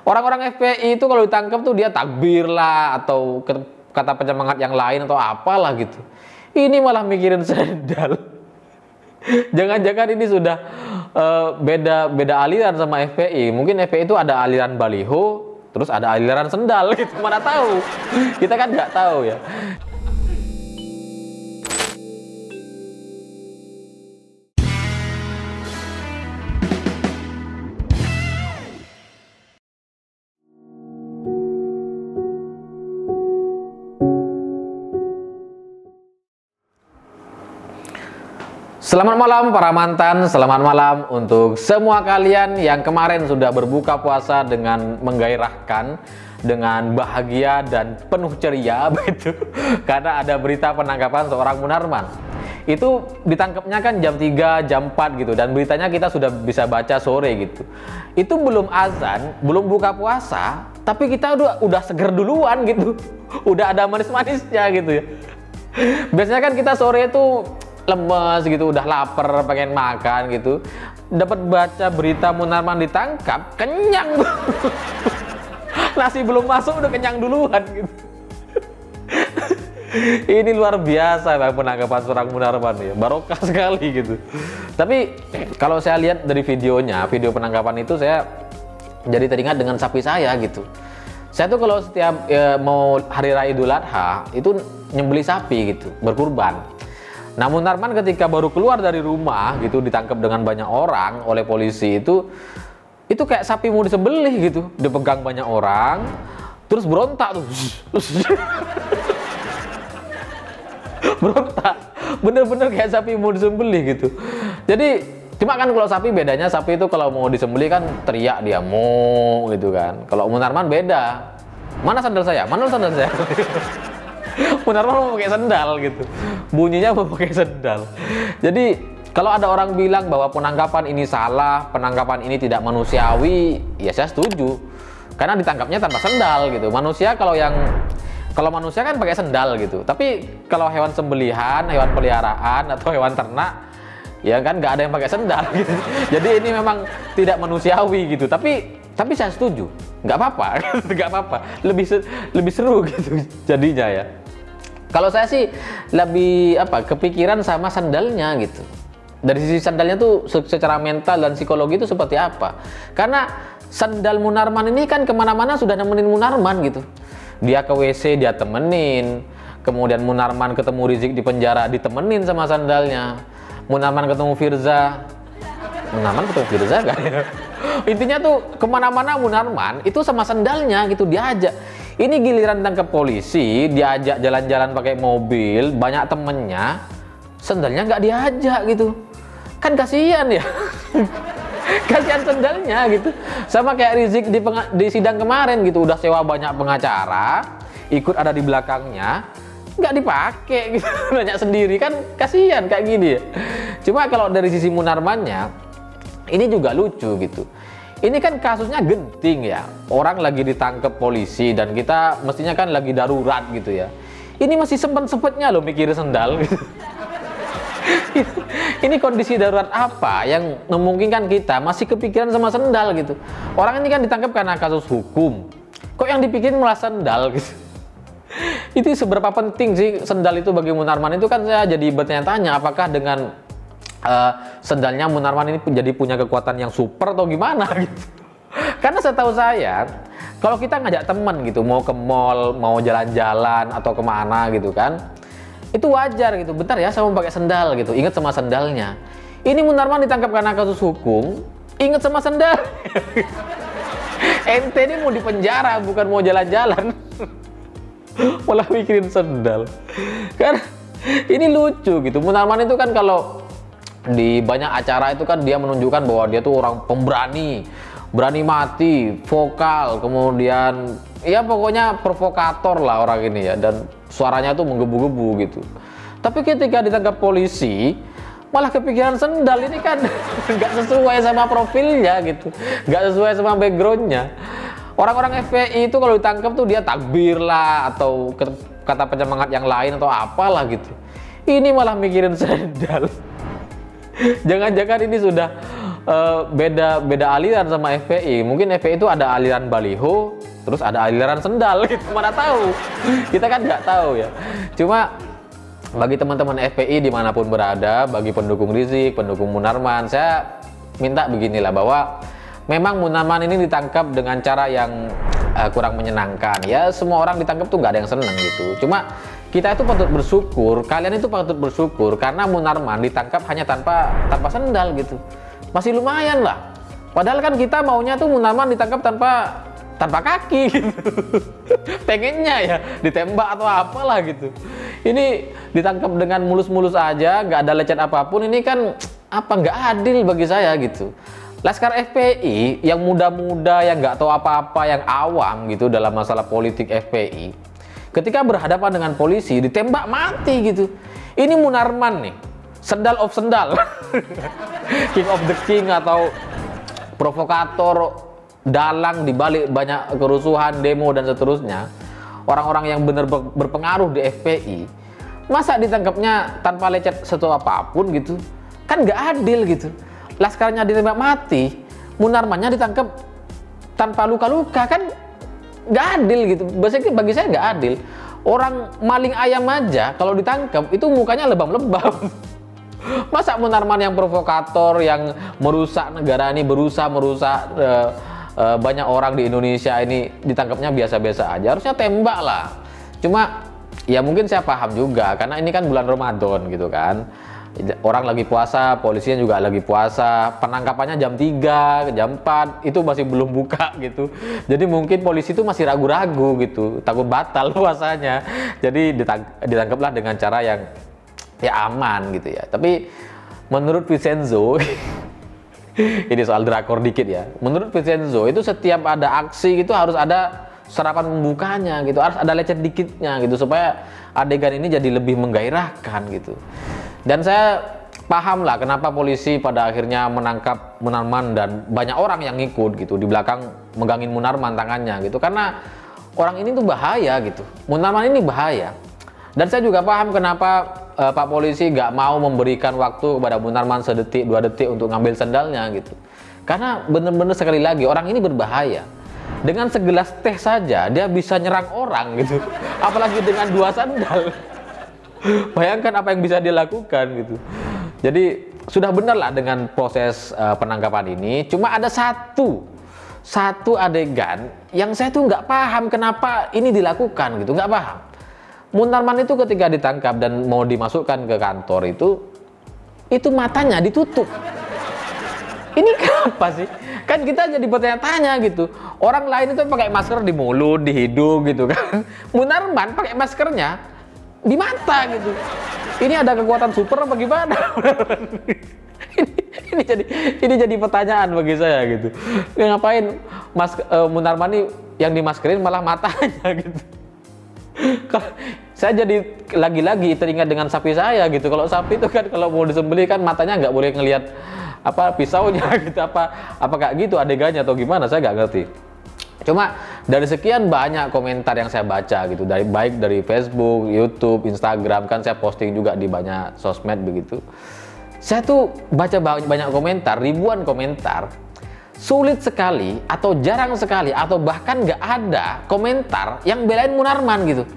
Orang-orang FPI itu kalau ditangkap tuh dia takbir lah atau kata penyemangat yang lain atau apalah gitu. Ini malah mikirin sendal. Jangan-jangan ini sudah beda aliran sama FPI. Mungkin FPI itu ada aliran baliho, terus ada aliran sendal gitu. Mana tahu? Kita kan nggak tahu ya. Selamat malam para mantan, selamat malam untuk semua kalian yang kemarin sudah berbuka puasa dengan menggairahkan, dengan bahagia dan penuh ceria begitu. Karena ada berita penangkapan seorang Munarman. Itu ditangkapnya kan jam 3, jam 4 gitu, dan beritanya kita sudah bisa baca sore gitu. Itu belum azan, belum buka puasa, tapi kita udah seger duluan gitu. Udah ada manis-manisnya gitu ya. Biasanya kan kita sore itu lemes gitu, udah lapar, pengen makan gitu. Dapat baca berita Munarman ditangkap, kenyang. Nasi belum masuk udah kenyang duluan gitu. Ini luar biasa Bang, penangkapan seorang Munarman ya. Barokah sekali gitu. Tapi kalau saya lihat dari videonya, video penangkapan itu saya jadi teringat dengan sapi saya gitu. Saya tuh kalau setiap mau hari raya Idul Adha itu nyembeli sapi gitu, berkurban. Nah, Munarman ketika baru keluar dari rumah gitu ditangkap dengan banyak orang oleh polisi itu kayak sapi mau disembelih gitu, dipegang banyak orang, terus berontak tuh. Berontak, bener-bener kayak sapi mau disembelih gitu. Jadi cuma kan kalau sapi bedanya, sapi itu kalau mau disembelih kan teriak dia mau gitu kan. Kalau Munarman beda. Mana sandal saya? Mana sandal saya? Munarman mau pakai sendal gitu, bunyinya mau pakai sendal. Jadi kalau ada orang bilang bahwa penangkapan ini salah, penangkapan ini tidak manusiawi, ya saya setuju. Karena ditangkapnya tanpa sendal gitu. Manusia kalau manusia kan pakai sendal gitu. Tapi kalau hewan sembelihan, hewan peliharaan atau hewan ternak, ya kan nggak ada yang pakai sendal gitu. Jadi ini memang tidak manusiawi gitu. Tapi saya setuju, nggak apa-apa, nggak apa-apa. Lebih seru gitu jadinya ya. Kalau saya sih lebih kepikiran sama sandalnya gitu. Dari sisi sandalnya tuh secara mental dan psikologi itu seperti apa? Karena sandal Munarman ini kan kemana-mana sudah nemenin Munarman gitu. Dia ke WC dia temenin. Kemudian Munarman ketemu Rizik di penjara ditemenin sama sandalnya. Munarman ketemu Firza. Munarman ketemu Firza kan? Intinya tuh kemana-mana Munarman itu sama sandalnya gitu, diajak. Ini giliran tangkap polisi, diajak jalan-jalan pakai mobil, banyak temennya, sandalnya nggak diajak gitu. Kan kasihan ya. Kasihan sandalnya gitu. Sama kayak Rizik di sidang kemarin gitu, udah sewa banyak pengacara, ikut ada di belakangnya, nggak dipakai gitu. Banyak sendiri kan kasihan kayak gini ya. Cuma kalau dari sisi Munarmannya, ini juga lucu gitu. Ini kan kasusnya genting ya, orang lagi ditangkap polisi dan kita mestinya kan lagi darurat gitu ya. Ini masih sempet-sempetnya loh mikir sendal gitu. Ini kondisi darurat apa yang memungkinkan kita masih kepikiran sama sendal gitu. Orang ini kan ditangkap karena kasus hukum, kok yang dipikirin malah sendal gitu. Itu seberapa penting sih sendal itu bagi Munarman itu kan saya jadi bertanya-tanya, apakah dengan sendalnya Munarman ini jadi punya kekuatan yang super atau gimana gitu. Karena setahu saya kalau kita ngajak teman gitu mau ke mall, mau jalan-jalan atau kemana gitu kan, itu wajar gitu. Bentar ya saya mau pakai sendal gitu, ingat sama sendalnya. Ini Munarman ditangkap karena kasus hukum, ingat sama sendal. Ente ini mau dipenjara bukan mau jalan-jalan. Malah mikirin sendal. Kan ini lucu gitu. Munarman itu kan kalau di banyak acara itu kan dia menunjukkan bahwa dia tuh orang pemberani, berani mati, vokal, kemudian ya pokoknya provokator lah orang ini ya, dan suaranya tuh menggebu-gebu gitu. Tapi ketika ditangkap polisi malah kepikiran sendal, ini kan nggak sesuai sama profilnya gitu, nggak sesuai sama backgroundnya. Orang-orang FPI itu kalau ditangkap tuh dia takbir lah atau kata penyemangat yang lain atau apalah gitu. Ini malah mikirin sendal. Jangan-jangan ini sudah beda aliran sama FPI. Mungkin FPI itu ada aliran baliho, terus ada aliran sendal gitu. Mana tahu? Kita kan nggak tahu ya. Cuma bagi teman-teman FPI dimanapun berada, bagi pendukung Rizik, pendukung Munarman, saya minta beginilah, bahwa memang Munarman ini ditangkap dengan cara yang kurang menyenangkan. Ya semua orang ditangkap tuh nggak ada yang seneng gitu. Cuma kita itu patut bersyukur, kalian itu patut bersyukur karena Munarman ditangkap hanya tanpa sendal gitu. Masih lumayan lah. Padahal kan kita maunya tuh Munarman ditangkap tanpa kaki gitu. Pengennya ya ditembak atau apalah gitu. Ini ditangkap dengan mulus-mulus aja, nggak ada lecet apapun. Ini kan nggak adil bagi saya gitu. Laskar FPI yang muda-muda, yang nggak tahu apa-apa, yang awam gitu dalam masalah politik FPI, ketika berhadapan dengan polisi ditembak mati gitu. Ini Munarman nih, sendal of sendal, king of the king, atau provokator, dalang dibalik banyak kerusuhan, demo dan seterusnya. Orang-orang yang benar berpengaruh di FPI, masa ditangkapnya tanpa lecet satu apapun gitu? Kan nggak adil gitu. Laskarnya ditembak mati, Munarmannya ditangkap tanpa luka-luka, kan nggak adil gitu. Bagi saya nggak adil. Orang maling ayam aja kalau ditangkap itu mukanya lebam-lebam. Masa Munarman yang provokator, yang merusak negara ini, berusaha merusak banyak orang di Indonesia ini, ditangkapnya biasa-biasa aja. Harusnya tembak lah. Cuma ya mungkin saya paham juga karena ini kan bulan Ramadan gitu kan. Orang lagi puasa, polisinya juga lagi puasa, penangkapannya jam 3, jam 4, itu masih belum buka gitu. Jadi mungkin polisi itu masih ragu-ragu gitu, takut batal puasanya. Jadi ditangkaplah dengan cara yang ya aman gitu ya. Tapi menurut Vincenzo, ini soal drakor dikit ya. Menurut Vincenzo itu setiap ada aksi gitu harus ada serapan pembukanya gitu, harus ada lecet dikitnya gitu supaya adegan ini jadi lebih menggairahkan gitu. Dan saya paham lah kenapa polisi pada akhirnya menangkap Munarman dan banyak orang yang ngikut gitu di belakang megangin Munarman tangannya gitu, karena orang ini tuh bahaya gitu. Munarman ini bahaya. Dan saya juga paham kenapa Pak polisi nggak mau memberikan waktu kepada Munarman sedetik 2 detik untuk ngambil sendalnya gitu. Karena bener-bener sekali lagi orang ini berbahaya. Dengan segelas teh saja dia bisa nyerang orang gitu. Apalagi dengan 2 sandal. Bayangkan apa yang bisa dia lakukan gitu. Jadi sudah benar lah dengan proses penangkapan ini. Cuma ada satu adegan yang saya tuh nggak paham kenapa ini dilakukan gitu, nggak paham. Munarman itu ketika ditangkap dan mau dimasukkan ke kantor itu matanya ditutup. Ini kenapa sih? Kan kita jadi bertanya-tanya gitu. Orang lain itu pakai masker di mulut, di hidung gitu kan. Munarman pakai maskernya di mata gitu. Ini ada kekuatan super apa gimana? ini jadi pertanyaan bagi saya gitu. Ngapain Munarman ini yang dimaskerin malah matanya gitu. Saya jadi lagi-lagi teringat dengan sapi saya gitu. Kalau sapi itu kan kalau mau disembelih kan matanya nggak boleh ngelihat pisaunya gitu, apa kayak gitu adegannya atau gimana, saya nggak ngerti. Cuma dari sekian banyak komentar yang saya baca gitu, baik dari Facebook, YouTube, Instagram, kan saya posting juga di banyak sosmed begitu. Saya tuh baca banyak komentar, ribuan komentar. Sulit sekali atau jarang sekali atau bahkan nggak ada komentar yang belain Munarman gitu.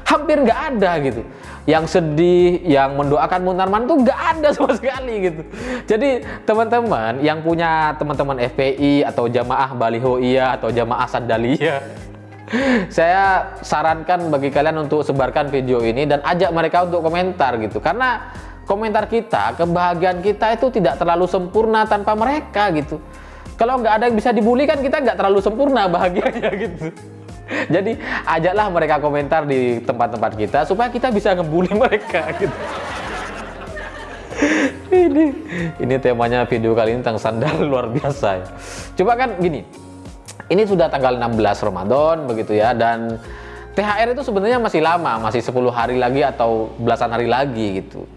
Hampir nggak ada gitu. Yang sedih, yang mendoakan Munarman tuh nggak ada sama sekali gitu. Jadi teman-teman yang punya teman-teman FPI atau jamaah baliho iya atau jamaah sandalia, saya sarankan bagi kalian untuk sebarkan video ini dan ajak mereka untuk komentar gitu. Karena komentar kita, kebahagiaan kita itu tidak terlalu sempurna tanpa mereka gitu. Kalau nggak ada yang bisa dibully kan kita nggak terlalu sempurna bahagianya gitu. Jadi ajaklah mereka komentar di tempat-tempat kita supaya kita bisa ngebully mereka gitu. Ini temanya video kali ini tentang sandal luar biasa ya. Coba kan gini, ini sudah tanggal 16 Ramadan begitu ya, dan THR itu sebenarnya masih lama, masih 10 hari lagi atau belasan hari lagi gitu.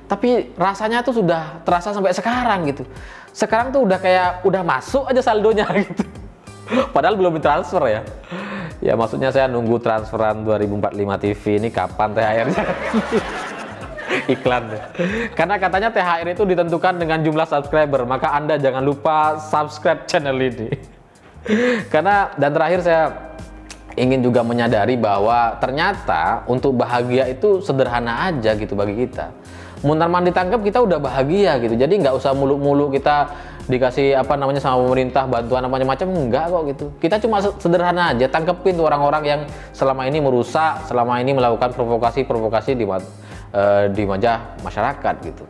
Tapi rasanya tuh sudah terasa sampai sekarang gitu. Sekarang tuh udah masuk aja saldonya gitu. Padahal belum ditransfer ya. Ya maksudnya saya nunggu transferan 2045 TV ini kapan THR-nya. Iklan. Karena katanya THR itu ditentukan dengan jumlah subscriber, maka Anda jangan lupa subscribe channel ini. Karena dan terakhir saya ingin juga menyadari bahwa ternyata untuk bahagia itu sederhana aja gitu bagi kita. Munarman ditangkap kita udah bahagia gitu. Jadi nggak usah muluk-muluk kita dikasih apa namanya sama pemerintah bantuan apa macam-macam, enggak kok gitu. Kita cuma sederhana aja tangkepin tuh orang-orang yang selama ini merusak, selama ini melakukan provokasi-provokasi di wajah masyarakat gitu.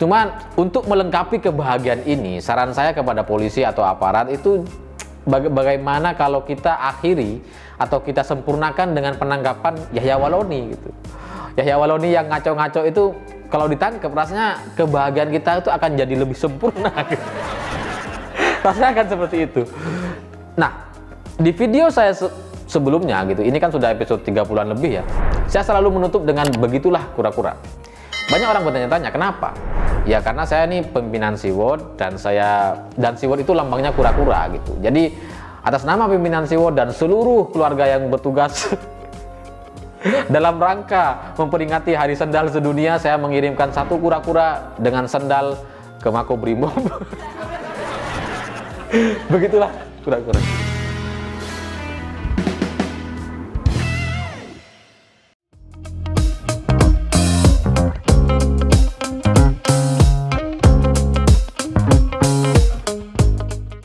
Cuman untuk melengkapi kebahagiaan ini, saran saya kepada polisi atau aparat itu bagaimana kalau kita akhiri atau kita sempurnakan dengan penangkapan Yahya Waloni gitu. Yahya Waloni yang ngaco-ngaco itu kalau ditangkap rasanya kebahagiaan kita itu akan jadi lebih sempurna gitu. Rasanya akan seperti itu. Nah, di video saya sebelumnya gitu, ini kan sudah episode 30-an lebih ya. Saya selalu menutup dengan begitulah kura-kura. Banyak orang bertanya-tanya, kenapa? Ya karena saya ini pimpinan SeaWorld dan SeaWorld itu lambangnya kura-kura gitu. Jadi atas nama pimpinan SeaWorld dan seluruh keluarga yang bertugas dalam rangka memperingati Hari Sendal Sedunia, saya mengirimkan satu kura-kura dengan sendal ke Makobrimob. Begitulah kura-kura.